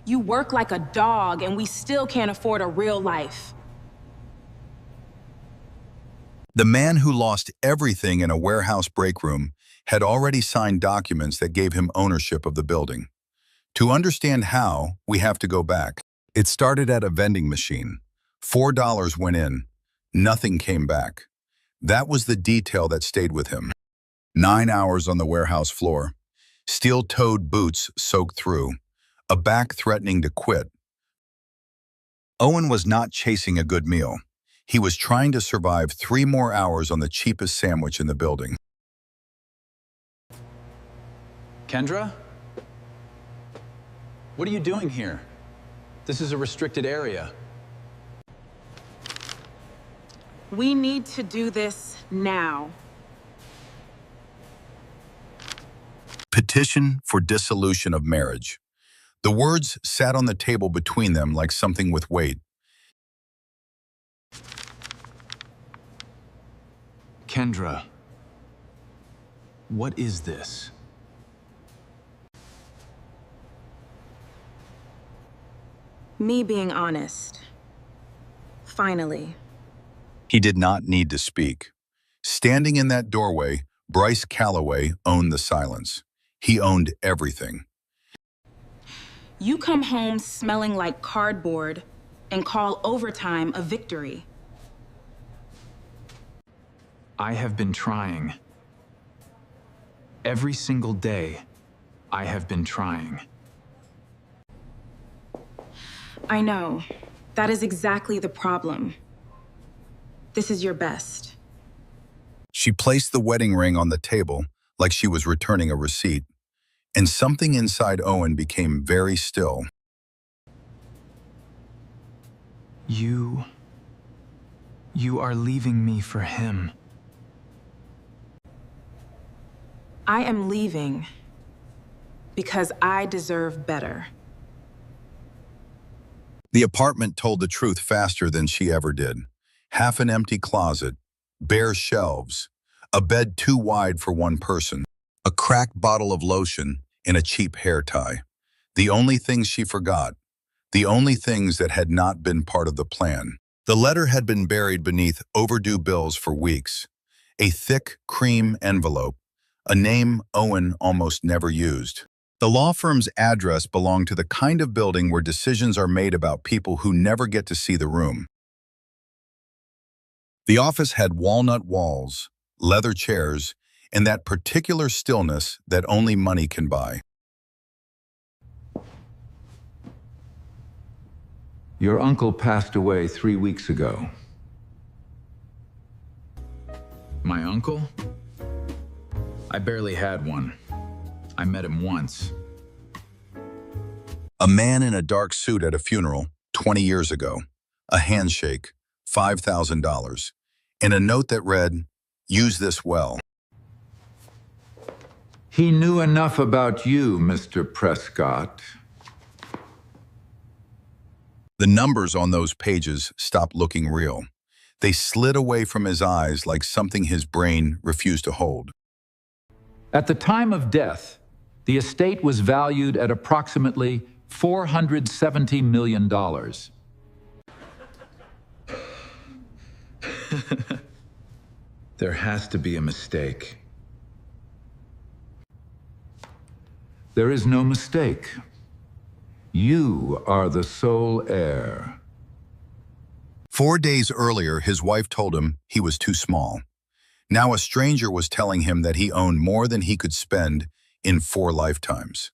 You work like a dog, and we still can't afford a real life. The man who lost everything in a warehouse break room had already signed documents that gave him ownership of the building. To understand how, we have to go back. It started at a vending machine. $4 went in. Nothing came back. That was the detail that stayed with him. 9 hours on the warehouse floor. Steel-toed boots soaked through. A back threatening to quit. Owen was not chasing a good meal. He was trying to survive 3 more hours on the cheapest sandwich in the building. Kendra? What are you doing here? This is a restricted area. We need to do this now. Petition for dissolution of marriage. The words sat on the table between them like something with weight. Kendra, what is this? Me being honest. Finally. He did not need to speak. Standing in that doorway, Bryce Calloway owned the silence. He owned everything. You come home smelling like cardboard and call overtime a victory. I have been trying. Every single day, I have been trying. I know. That is exactly the problem. This is your best. She placed the wedding ring on the table like she was returning a receipt, and something inside Owen became very still. You are leaving me for him. I am leaving because I deserve better. The apartment told the truth faster than she ever did. Half an empty closet, bare shelves, a bed too wide for one person, a cracked bottle of lotion, and a cheap hair tie. The only things she forgot, the only things that had not been part of the plan. The letter had been buried beneath overdue bills for weeks. A thick cream envelope, a name Owen almost never used. The law firm's address belonged to the kind of building where decisions are made about people who never get to see the room. The office had walnut walls, leather chairs, and that particular stillness that only money can buy. Your uncle passed away 3 weeks ago. My uncle? I barely had one. I met him once. A man in a dark suit at a funeral 20 years ago. A handshake, $5,000, and a note that read, "Use this well." He knew enough about you, Mr. Prescott. The numbers on those pages stopped looking real. They slid away from his eyes like something his brain refused to hold. At the time of death, the estate was valued at approximately $470 million. There has to be a mistake. There is no mistake. You are the sole heir. 4 days earlier, his wife told him he was too small. Now a stranger was telling him that he owned more than he could spend in 4 lifetimes.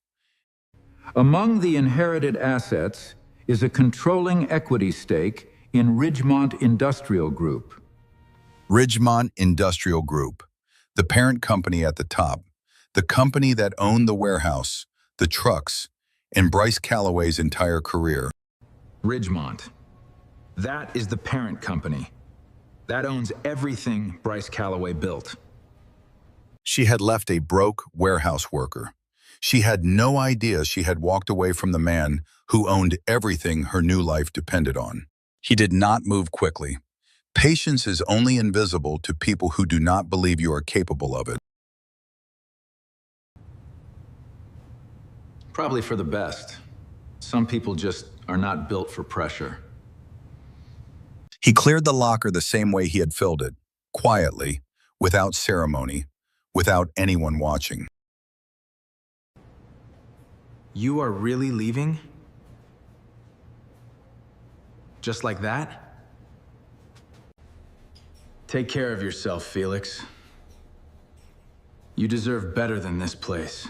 Among the inherited assets is a controlling equity stake in Ridgemont Industrial Group. Ridgemont Industrial Group, the parent company at the top, the company that owned the warehouse, the trucks, and Bryce Calloway's entire career. Ridgemont. That is the parent company. That owns everything Bryce Calloway built. She had left a broke warehouse worker. She had no idea she had walked away from the man who owned everything her new life depended on. He did not move quickly. Patience is only invisible to people who do not believe you are capable of it. Probably for the best. Some people just are not built for pressure. He cleared the locker the same way he had filled it, quietly, without ceremony, without anyone watching. You are really leaving? Just like that? Take care of yourself, Felix. You deserve better than this place.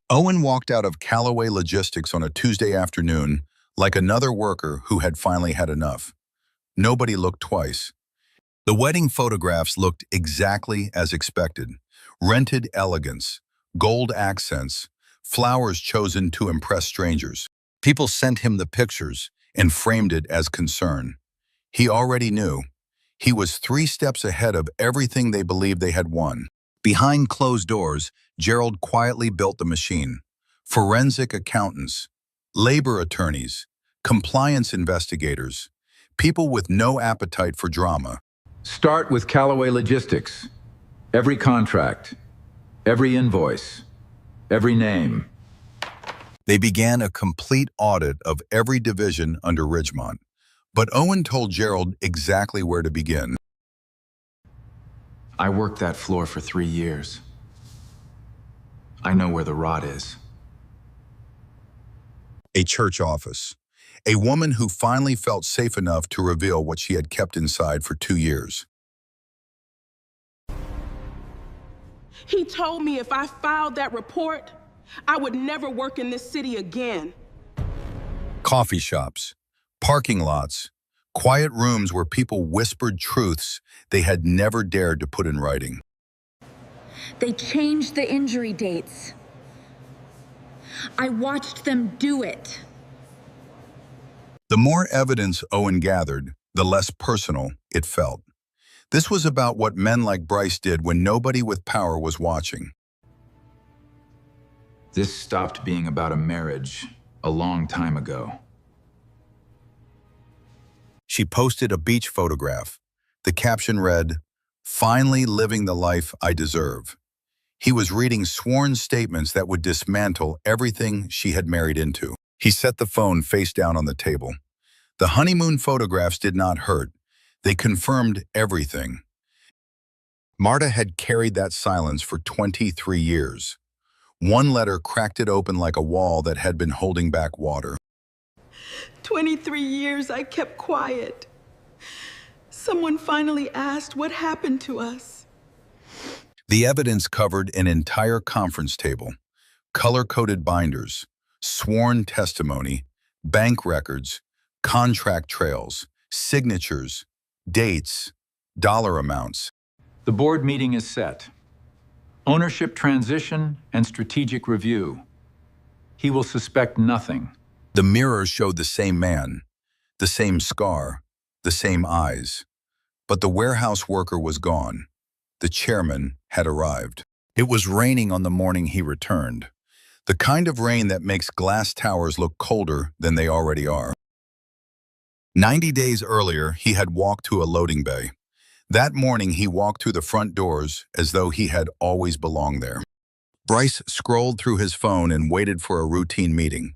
Owen walked out of Callaway Logistics on a Tuesday afternoon like another worker who had finally had enough. Nobody looked twice. The wedding photographs looked exactly as expected. Rented elegance, gold accents, flowers chosen to impress strangers. People sent him the pictures and framed it as concern. He already knew. He was 3 steps ahead of everything they believed they had won. Behind closed doors, Gerald quietly built the machine. Forensic accountants, labor attorneys, compliance investigators, people with no appetite for drama. Start with Callaway Logistics. Every contract, every invoice, every name. They began a complete audit of every division under Ridgemont. But Owen told Gerald exactly where to begin. I worked that floor for 3 years. I know where the rot is. A church office. A woman who finally felt safe enough to reveal what she had kept inside for 2 years. He told me if I filed that report, I would never work in this city again. Coffee shops, parking lots, quiet rooms where people whispered truths they had never dared to put in writing. They changed the injury dates. I watched them do it. The more evidence Owen gathered, the less personal it felt. This was about what men like Bryce did when nobody with power was watching. This stopped being about a marriage a long time ago. She posted a beach photograph. The caption read, "Finally living the life I deserve." He was reading sworn statements that would dismantle everything she had married into. He set the phone face down on the table. The honeymoon photographs did not hurt. They confirmed everything. Marta had carried that silence for 23 years. One letter cracked it open like a wall that had been holding back water. 23 years I kept quiet. Someone finally asked what happened to us. The evidence covered an entire conference table, color-coded binders, sworn testimony, bank records, contract trails, signatures, dates, dollar amounts. The board meeting is set. Ownership transition and strategic review. He will suspect nothing. The mirrors showed the same man, the same scar, the same eyes. But the warehouse worker was gone. The chairman had arrived. It was raining on the morning he returned. The kind of rain that makes glass towers look colder than they already are. 90 days earlier, he had walked to a loading bay. That morning, he walked through the front doors as though he had always belonged there. Bryce scrolled through his phone and waited for a routine meeting.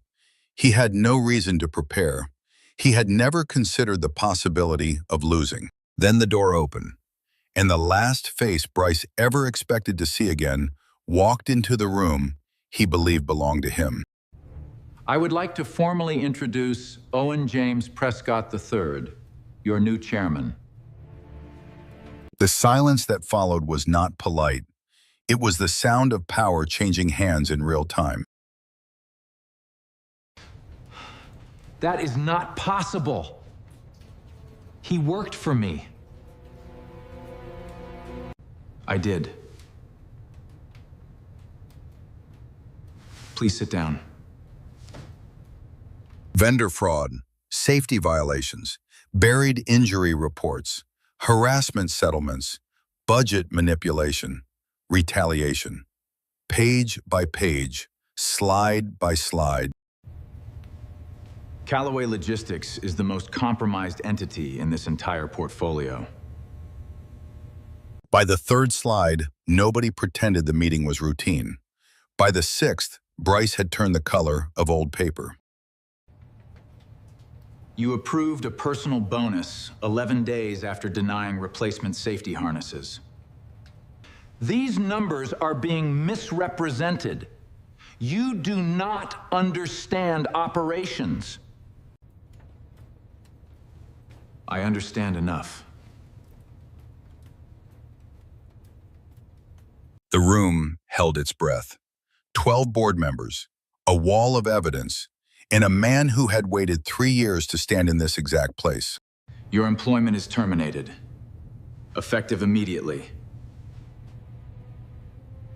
He had no reason to prepare. He had never considered the possibility of losing. Then the door opened, and the last face Bryce ever expected to see again walked into the room he believed belonged to him. I would like to formally introduce Owen James Prescott III, your new chairman. The silence that followed was not polite. It was the sound of power changing hands in real time. That is not possible. He worked for me. I did. Please sit down. Vendor fraud, safety violations, buried injury reports, harassment settlements, budget manipulation, retaliation. Page by page, slide by slide. Callaway Logistics is the most compromised entity in this entire portfolio. By the third slide, nobody pretended the meeting was routine. By the sixth, Bryce had turned the color of old paper. You approved a personal bonus 11 days after denying replacement safety harnesses. These numbers are being misrepresented. You do not understand operations. I understand enough. The room held its breath. 12 board members, a wall of evidence, and a man who had waited 3 years to stand in this exact place. Your employment is terminated. Effective immediately.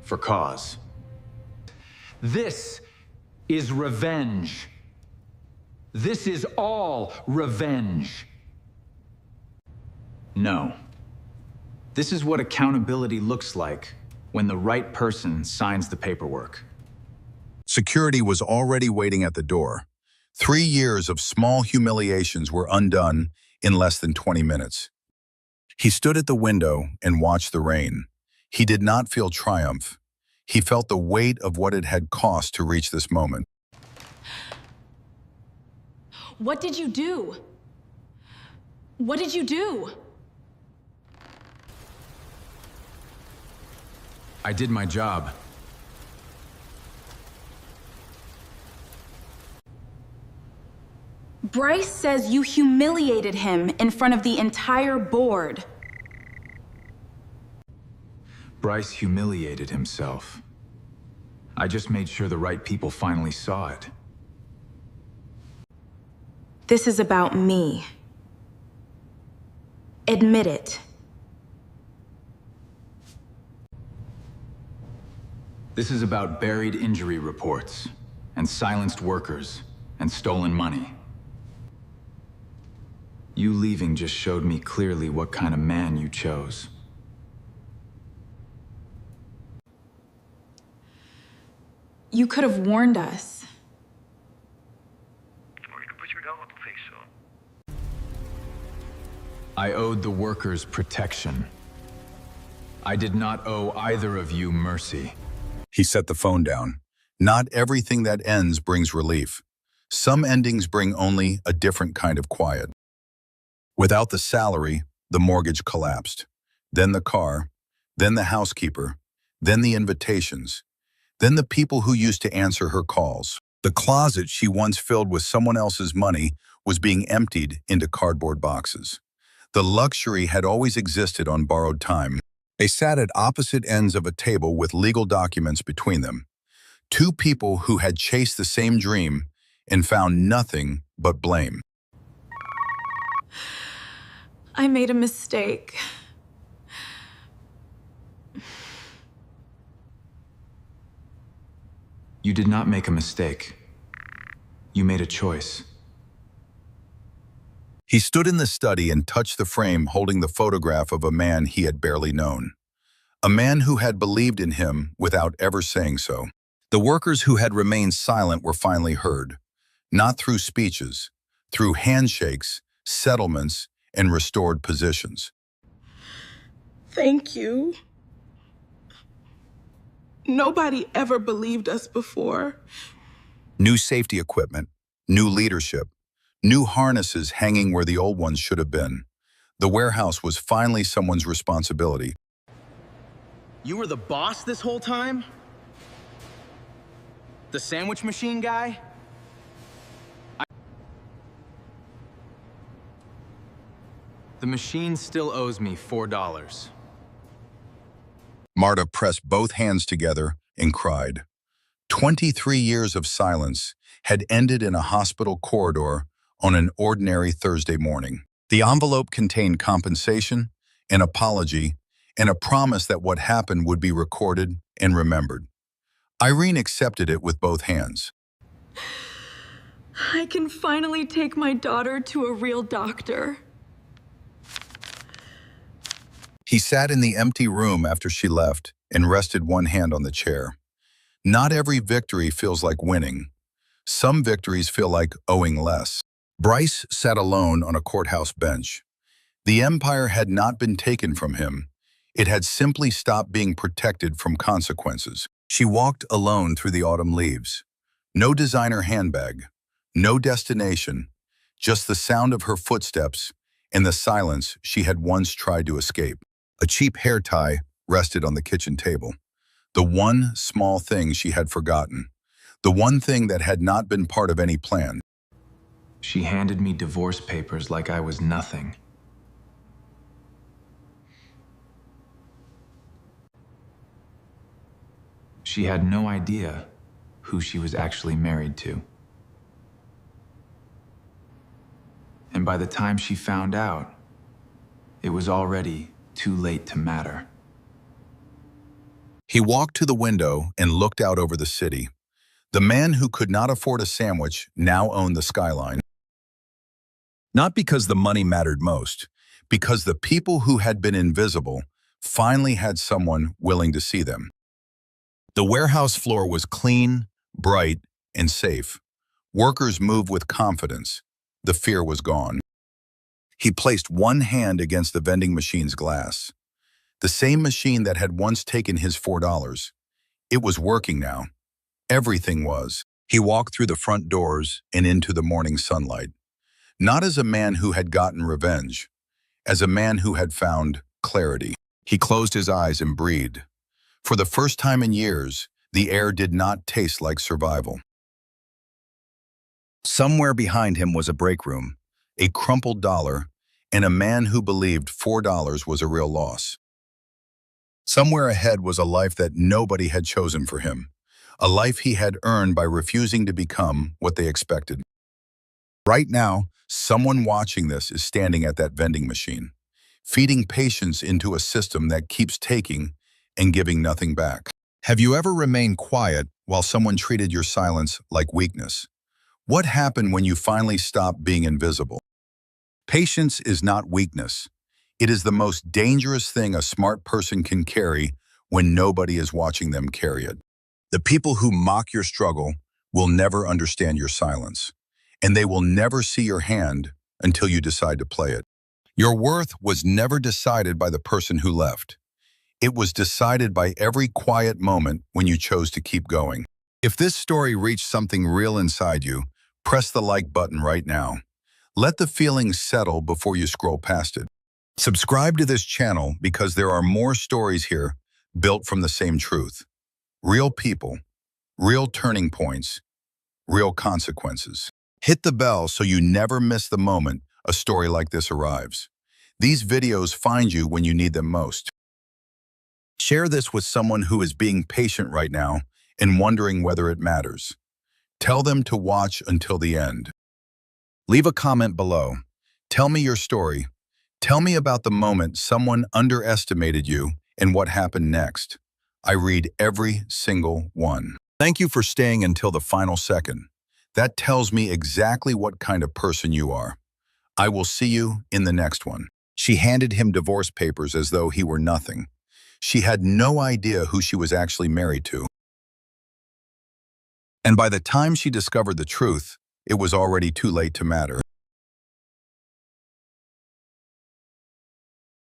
For cause. This is revenge. This is all revenge. No. This is what accountability looks like when the right person signs the paperwork. Security was already waiting at the door. 3 years of small humiliations were undone in less than 20 minutes. He stood at the window and watched the rain. He did not feel triumph. He felt the weight of what it had cost to reach this moment. What did you do? What did you do? I did my job. Bryce says you humiliated him in front of the entire board. Bryce humiliated himself. I just made sure the right people finally saw it. This is about me. Admit it. This is about buried injury reports, and silenced workers, and stolen money. You leaving just showed me clearly what kind of man you chose. You could have warned us. Or you can put your gun on the face, so. I owed the workers protection. I did not owe either of you mercy. He set the phone down. Not everything that ends brings relief. Some endings bring only a different kind of quiet. Without the salary, the mortgage collapsed. Then the car, then the housekeeper, then the invitations, then the people who used to answer her calls. The closet she once filled with someone else's money was being emptied into cardboard boxes. The luxury had always existed on borrowed time. They sat at opposite ends of a table with legal documents between them. Two people who had chased the same dream and found nothing but blame. I made a mistake. You did not make a mistake. You made a choice. He stood in the study and touched the frame holding the photograph of a man he had barely known. A man who had believed in him without ever saying so. The workers who had remained silent were finally heard, not through speeches, through handshakes, settlements, and restored positions. Thank you. Nobody ever believed us before. New safety equipment, new leadership, new harnesses hanging where the old ones should have been. The warehouse was finally someone's responsibility. You were the boss this whole time? The sandwich machine guy? The machine still owes me $4. Marta pressed both hands together and cried. 23 years of silence had ended in a hospital corridor on an ordinary Thursday morning. The envelope contained compensation, an apology, and a promise that what happened would be recorded and remembered. Irene accepted it with both hands. I can finally take my daughter to a real doctor. He sat in the empty room after she left and rested one hand on the chair. Not every victory feels like winning. Some victories feel like owing less. Bryce sat alone on a courthouse bench. The empire had not been taken from him. It had simply stopped being protected from consequences. She walked alone through the autumn leaves. No designer handbag, no destination, just the sound of her footsteps and the silence she had once tried to escape. A cheap hair tie rested on the kitchen table. The one small thing she had forgotten. The one thing that had not been part of any plan. She handed me divorce papers like I was nothing. She had no idea who she was actually married to. And by the time she found out, it was already too late to matter. He walked to the window and looked out over the city. The man who could not afford a sandwich now owned the skyline. Not because the money mattered most, because the people who had been invisible finally had someone willing to see them. The warehouse floor was clean, bright, and safe. Workers moved with confidence. The fear was gone. He placed one hand against the vending machine's glass. The same machine that had once taken his $4. It was working now. Everything was. He walked through the front doors and into the morning sunlight. Not as a man who had gotten revenge, as a man who had found clarity. He closed his eyes and breathed. For the first time in years, the air did not taste like survival. Somewhere behind him was a break room, a crumpled dollar, and a man who believed $4 was a real loss. Somewhere ahead was a life that nobody had chosen for him, a life he had earned by refusing to become what they expected. Right now, someone watching this is standing at that vending machine, feeding patience into a system that keeps taking and giving nothing back. Have you ever remained quiet while someone treated your silence like weakness? What happened when you finally stopped being invisible? Patience is not weakness. It is the most dangerous thing a smart person can carry when nobody is watching them carry it. The people who mock your struggle will never understand your silence, and they will never see your hand until you decide to play it. Your worth was never decided by the person who left. It was decided by every quiet moment when you chose to keep going. If this story reached something real inside you, press the like button right now. Let the feelings settle before you scroll past it. Subscribe to this channel because there are more stories here built from the same truth. Real people, real turning points, real consequences. Hit the bell so you never miss the moment a story like this arrives. These videos find you when you need them most. Share this with someone who is being patient right now and wondering whether it matters. Tell them to watch until the end. Leave a comment below. Tell me your story. Tell me about the moment someone underestimated you and what happened next. I read every single one. Thank you for staying until the final second. That tells me exactly what kind of person you are. I will see you in the next one. She handed him divorce papers as though he were nothing. She had no idea who she was actually married to. And by the time she discovered the truth, it was already too late to matter.